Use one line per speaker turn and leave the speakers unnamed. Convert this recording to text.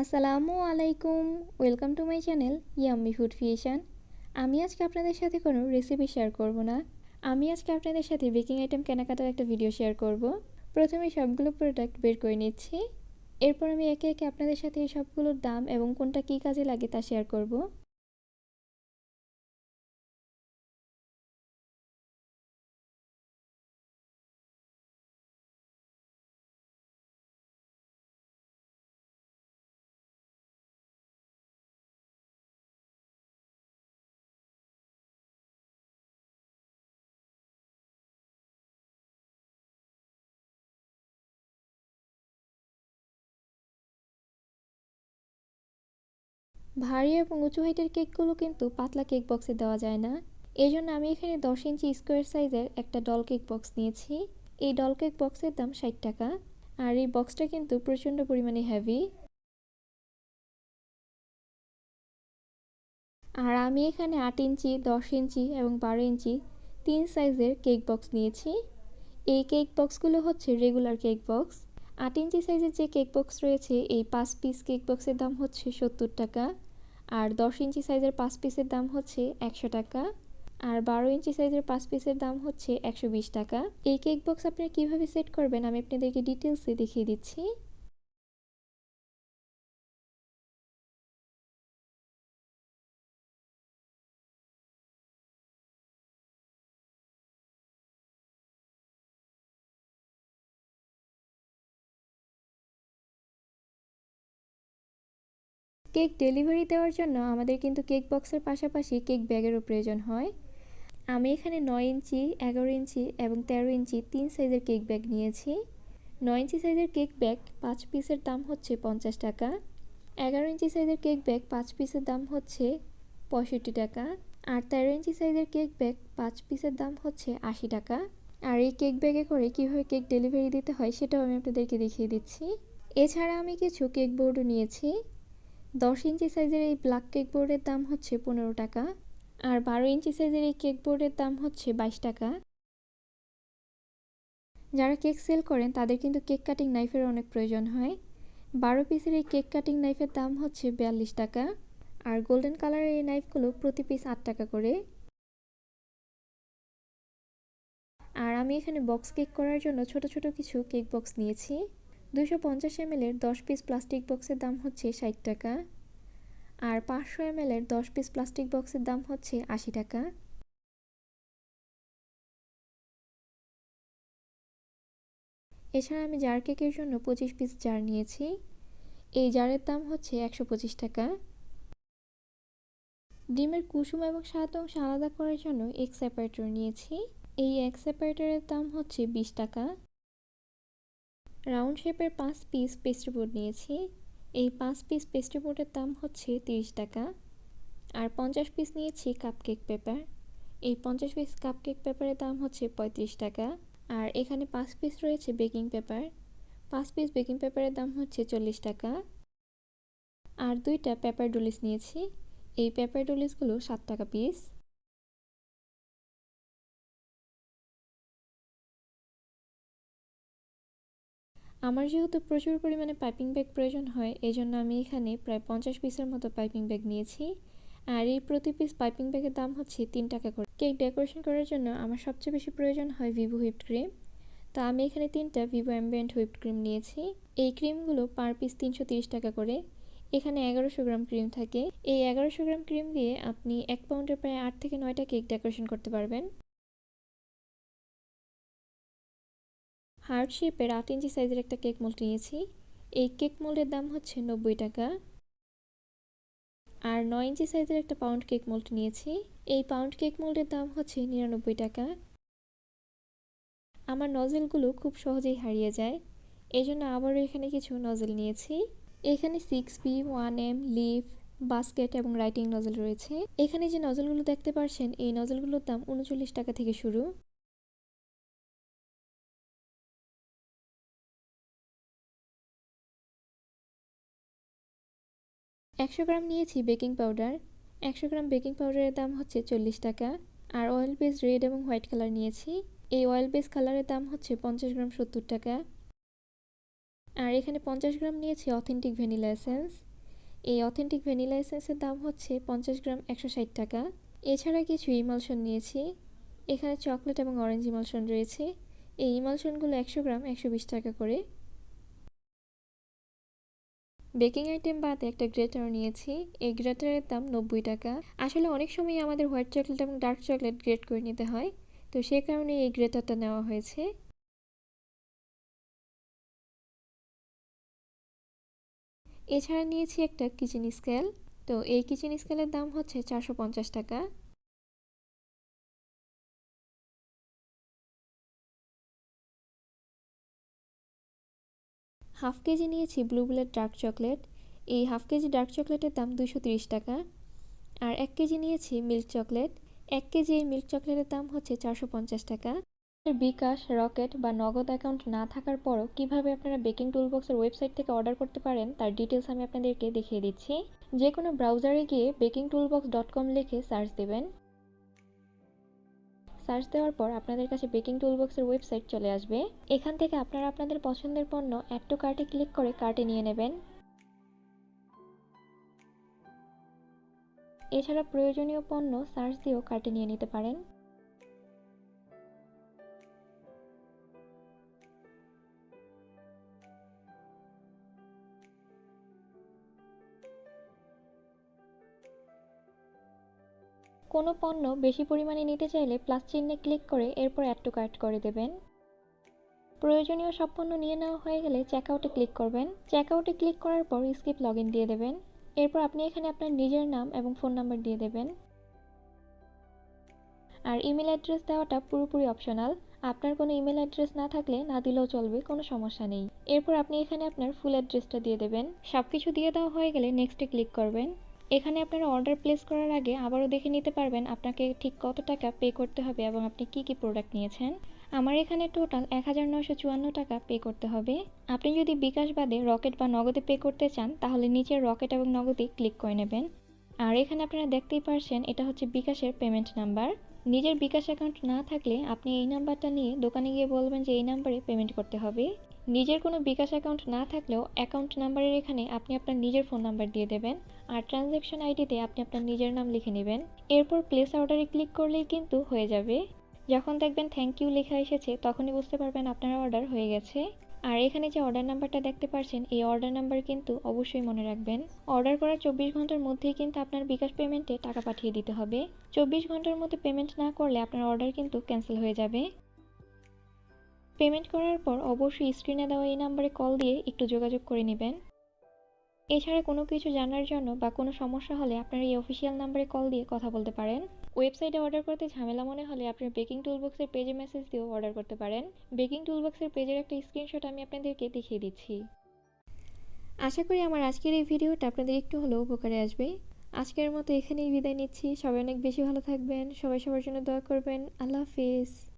আসসালামু আলাইকুম, welcome to my channel yummy food creation. আমি আজকে আপনাদের সাথে কোনো রেসিপি শেয়ার করব না। আমি আজকে আপনাদের সাথে বেকিং আইটেম কেনাকাটার একটা ভিডিও শেয়ার করব। প্রথমে সবগুলো প্রোডাক্ট বের করে নিচ্ছি। এরপর আমি একে একে আপনাদের সাথে এই সবগুলোর দাম এবং কোনটা কী কাজে লাগে তা শেয়ার করব। ভারী এবং উঁচু হাইটের কেকগুলো কিন্তু পাতলা কেক বক্সে দেওয়া যায় না। এই জন্য আমি এখানে 10 ইঞ্চি স্কোয়ার সাইজের একটা ডল কেক বক্স নিয়েছি। এই ডল কেক বক্সের দাম 60 টাকা। আর এই বক্সটা কিন্তু প্রচণ্ড পরিমাণে হেভি। আর আমি এখানে 8 ইঞ্চি, 10 ইঞ্চি এবং 12 ইঞ্চি 3 সাইজের কেক বক্স নিয়েছি। এই কেক বক্সগুলো হচ্ছে রেগুলার কেক বক্স। 8 ইঞ্চি সাইজের যে কেক বক্স রয়েছে এই 5 পিস কেক বক্সের দাম হচ্ছে 70 টাকা। আর 10 ইঞ্চি সাইজের 5 পিসের দাম হচ্ছে 100 টাকা। আর 12 ইঞ্চি সাইজের 5 পিসের দাম হচ্ছে 120 টাকা। এই কেক বক্স আপনারা কীভাবে সেট করবেন আমি আপনাদেরকে ডিটেলসে দেখিয়ে দিচ্ছি। কেক ডেলিভারি দেওয়ার জন্য আমাদের কিন্তু কেক বক্সের পাশাপাশি কেক ব্যাগেরও প্রয়োজন হয়। আমি এখানে 9 ইঞ্চি, 11 ইঞ্চি এবং 13 ইঞ্চি 3 সাইজের কেক ব্যাগ নিয়েছি। 9 ইঞ্চি সাইজের কেক ব্যাগ 5 পিসের দাম হচ্ছে 50 টাকা। 11 ইঞ্চি সাইজের কেক ব্যাগ 5 পিসের দাম হচ্ছে 65 টাকা। আর 13 ইঞ্চি সাইজের কেক ব্যাগ 5 পিসের দাম হচ্ছে 80 টাকা। আর এই কেক ব্যাগে করে কীভাবে কেক ডেলিভারি দিতে হয় সেটাও আমি আপনাদেরকে দেখিয়ে দিচ্ছি। এছাড়া আমি কিছু কেক বোর্ডও নিয়েছি। 10 ইঞ্চি সাইজের এই ব্ল্যাক কেক বোর্ডের দাম হচ্ছে 15 টাকা। আর 12 ইঞ্চি সাইজের এই কেক বোর্ডের দাম হচ্ছে 22 টাকা। যারা কেক সেল করেন তাদের কিন্তু কেক কাটিং নাইফের অনেক প্রয়োজন হয়। 12 পিসের এই কেক কাটিং নাইফের দাম হচ্ছে 42 টাকা। আর গোল্ডেন কালারের এই নাইফগুলো প্রতি পিস 8 টাকা করে। আর আমি এখানে বক্স কেক করার জন্য ছোট ছোট কিছু কেক বক্স নিয়েছি। 250 ml এর 10 পিস প্লাস্টিক বক্সের দাম হচ্ছে 60 টাকা। আর 500 ml এর 10 পিস প্লাস্টিক বক্সের দাম হচ্ছে 80 টাকা। এছাড়া আমি জার কেকের জন্য 25 পিস জার নিয়েছি। এই জারের দাম হচ্ছে 125 টাকা। ডিমের কুসুম এবং স্বাদ অংশ আলাদা করার জন্য এগ সেপারেটর নিয়েছি। এই এগ সেপারেটরের দাম হচ্ছে 20 টাকা। রাউন্ড শেপের 5 পিস পেস্ট্রি বোর্ড নিয়েছি। এই 5 পিস পেস্ট্রি বোর্ডের দাম হচ্ছে 30 টাকা। আর 50 পিস নিয়েছি কাপকেক পেপার। এই 50 পিস কাপকেক পেপারের দাম হচ্ছে 35 টাকা। আর এখানে 5 পিস রয়েছে বেকিং পেপার। 5 পিস বেকিং পেপারের দাম হচ্ছে 40 টাকা। আর 2টা পেপার ডুলিস নিয়েছি। এই পেপার ডুলিসগুলো 7 টাকা পিস। আমার যেহেতু প্রচুর পরিমাণে পাইপিং ব্যাগ প্রয়োজন হয় এই জন্য আমি এখানে প্রায় 50 পিসের মতো পাইপিং ব্যাগ নিয়েছি। আর এই প্রতি পিস পাইপিং ব্যাগের দাম হচ্ছে 3 টাকা করে। কেক ডেকোরেশন করার জন্য আমার সবচেয়ে বেশি প্রয়োজন হয় ভিভো হুইপড ক্রিম। তো আমি এখানে 3টা ভিভো অ্যাম্বিয়েন্ট হুইপড ক্রিম নিয়েছি। এই ক্রিমগুলো পার পিস 330 টাকা করে। এখানে 1100 গ্রাম ক্রিম থাকে। এই 1100 গ্রাম ক্রিম দিয়ে আপনি 1 পাউন্ডের প্রায় 8 থেকে 9টা কেক ডেকোরেশন করতে পারবেন। হার্ট শেপের 8 ইঞ্চি সাইজের একটা কেক মোল্ড নিয়েছি। এই কেক মোল্ডের দাম হচ্ছে 90 টাকা। আর 9 ইঞ্চি সাইজের একটা পাউন্ড কেক মোল্ড নিয়েছি। এই পাউন্ড কেক মোল্ডের দাম হচ্ছে 99 টাকা। আমার নজেলগুলো খুব সহজেই হারিয়ে যায়, এই জন্য আবারও এখানে কিছু নজেল নিয়েছি। এখানে 6B, 1M, লিফ, বাস্কেট এবং রাইটিং নজেল রয়েছে। এখানে যে নজেলগুলো দেখতে পাচ্ছেন এই নজেলগুলোর দাম 39 টাকা থেকে শুরু। একশো গ্রাম নিয়েছি বেকিং পাউডার। 100 গ্রাম বেকিং পাউডারের দাম হচ্ছে 40 টাকা। আর অয়েল বেস রেড এবং হোয়াইট কালার নিয়েছি। এই অয়েল বেস কালারের দাম হচ্ছে 50 গ্রাম 70 টাকা। আর এখানে 50 গ্রাম নিয়েছি অথেন্টিক ভ্যানিলা এসেন্স। এই অথেন্টিক ভ্যানিলা এসেন্সের দাম হচ্ছে 50 গ্রাম 160 টাকা। এছাড়া কিছু ইমালশন নিয়েছি। এখানে চকলেট এবং অরেঞ্জ ইমালশন রয়েছে। এই ইমালশনগুলো 100 গ্রাম 120 টাকা করে। বেকিং আইটেম বাদে একটা গ্রেটার নিয়েছি। এই গ্রেটারের দাম 90 টাকা। আসলে অনেক সময় আমাদের হোয়াইট চকলেট এবং ডার্ক চকলেট গ্রেট করে নিতে হয়, তো সে কারণে এই গ্রেটারটা নেওয়া হয়েছে। এছাড়া নিয়েছি একটা কিচেন স্কেল। তো এই কিচেন স্কেলের দাম হচ্ছে 450 টাকা। হাফ কেজি নিয়েছি ব্লু বুলেট ডার্ক চকলেট। এই হাফ কেজি ডার্ক চকলেটের দাম 230 টাকা। আর 1 কেজি নিয়েছি মিল্ক চকলেট। 1 কেজি এই মিল্ক চকলেটের দাম হচ্ছে 450 টাকা। বিকাশ, রকেট বা নগদ অ্যাকাউন্ট না থাকার পরও কিভাবে আপনারা বেকিং টুলবক্সের ওয়েবসাইট থেকে অর্ডার করতে পারেন তার ডিটেলস আমি আপনাদেরকে দেখিয়ে দিচ্ছি। যে কোনো ব্রাউজারে গিয়ে bakingtoolbox.com লিখে সার্চ দেবেন। সার্চ দেওয়ার পর আপনাদের কাছে বেকিং টুলবক্সের ওয়েবসাইট চলে আসবে। এখান থেকে আপনারা আপনাদের পছন্দের পণ্য অ্যাড টু কার্টে ক্লিক করে কার্টে নিয়ে নেবেন। এছাড়া প্রয়োজনীয় পণ্য সার্চ দিয়েও কার্টে নিয়ে নিতে পারেন। কোনো পণ্য বেশি পরিমাণে নিতে চাইলে প্লাস চিহ্নে ক্লিক করে এরপর অ্যাড টু কার্ট করে দেবেন। প্রয়োজনীয় সব পণ্য নিয়ে নেওয়া হয়ে গেলে চেকআউটে ক্লিক করবেন। চেকআউটে ক্লিক করার পর স্কিপ লগইন দিয়ে দেবেন। এরপর আপনি এখানে আপনার নিজের নাম এবং ফোন নাম্বার দিয়ে দেবেন। আর ইমেল অ্যাড্রেস দেওয়াটা পুরোপুরি অপশনাল। আপনার কোনো ইমেল অ্যাড্রেস না থাকলে না দিলেও চলবে, কোনো সমস্যা নেই। এরপর আপনি এখানে আপনার ফুল অ্যাড্রেসটা দিয়ে দেবেন। সবকিছু দিয়ে দেওয়া হয়ে গেলে নেক্সটে ক্লিক করবেন। এখানে আপনারা অর্ডার প্লেস করার আগে আবারও দেখে নিতে পারবেন আপনাকে ঠিক কত টাকা পে করতে হবে এবং আপনি কি কি প্রোডাক্ট নিয়েছেন। আমার এখানে টোটাল 1954 টাকা পে করতে হবে। আপনি যদি বিকাশ বাদে রকেট বা নগদে পে করতে চান তাহলে নিচের রকেট এবং নগদে ক্লিক করে নেবেন। আর এখানে আপনারা দেখতেই পারছেন এটা হচ্ছে বিকাশের পেমেন্ট নাম্বার। নিজের বিকাশ অ্যাকাউন্ট না থাকলে আপনি এই নাম্বারটা নিয়ে দোকানে গিয়ে বলবেন যে এই নাম্বারে পেমেন্ট করতে হবে। নিজের কোনো বিকাশ অ্যাকাউন্ট না থাকলেও অ্যাকাউন্ট নাম্বারের এখানে আপনি আপনার নিজের ফোন নাম্বার দিয়ে দেবেন। আর ট্রানজ্যাকশন আইডিতে আপনি আপনার নিজের নাম লিখে নেবেন। এরপর প্লেস অর্ডারে ক্লিক করলেই কিন্তু হয়ে যাবে। যখন দেখবেন থ্যাংক ইউ লেখা এসেছে তখনই বুঝতে পারবেন আপনার অর্ডার হয়ে গেছে। আর এখানে যে অর্ডার নাম্বারটা দেখতে পাচ্ছেন এই অর্ডার নাম্বার কিন্তু অবশ্যই মনে রাখবেন। অর্ডার করার 24 ঘন্টার মধ্যেই কিন্তু আপনার বিকাশ পেমেন্টে টাকা পাঠিয়ে দিতে হবে। 24 ঘন্টার মধ্যে পেমেন্ট না করলে আপনার অর্ডার কিন্তু ক্যান্সেল হয়ে যাবে। পেমেন্ট করার পর অবশ্যই স্ক্রিনে দেওয়া এই নাম্বারে কল দিয়ে একটু যোগাযোগ করে নেবেন। এছাড়া কোনো কিছু জানার জন্য বা কোনো সমস্যা হলে আপনারা এই অফিসিয়াল নাম্বারে কল দিয়ে কথা বলতে পারেন। ওয়েবসাইটে অর্ডার করতে ঝামেলা মনে হলে আপনার বেকিং টুলবক্সের পেজে মেসেজ দিয়েও অর্ডার করতে পারেন। বেকিং টুলবক্সের পেজের একটা স্ক্রিনশট আমি আপনাদেরকে দেখিয়ে দিচ্ছি। আশা করি আমার আজকের এই ভিডিওটা আপনাদের একটু হলেও উপকারে আসবে। আজকের মতো এখানেই বিদায় নিচ্ছি। সবাই অনেক বেশি ভালো থাকবেন। সবাই সবার জন্য দোয়া করবেন। আল্লাহ হাফিজ।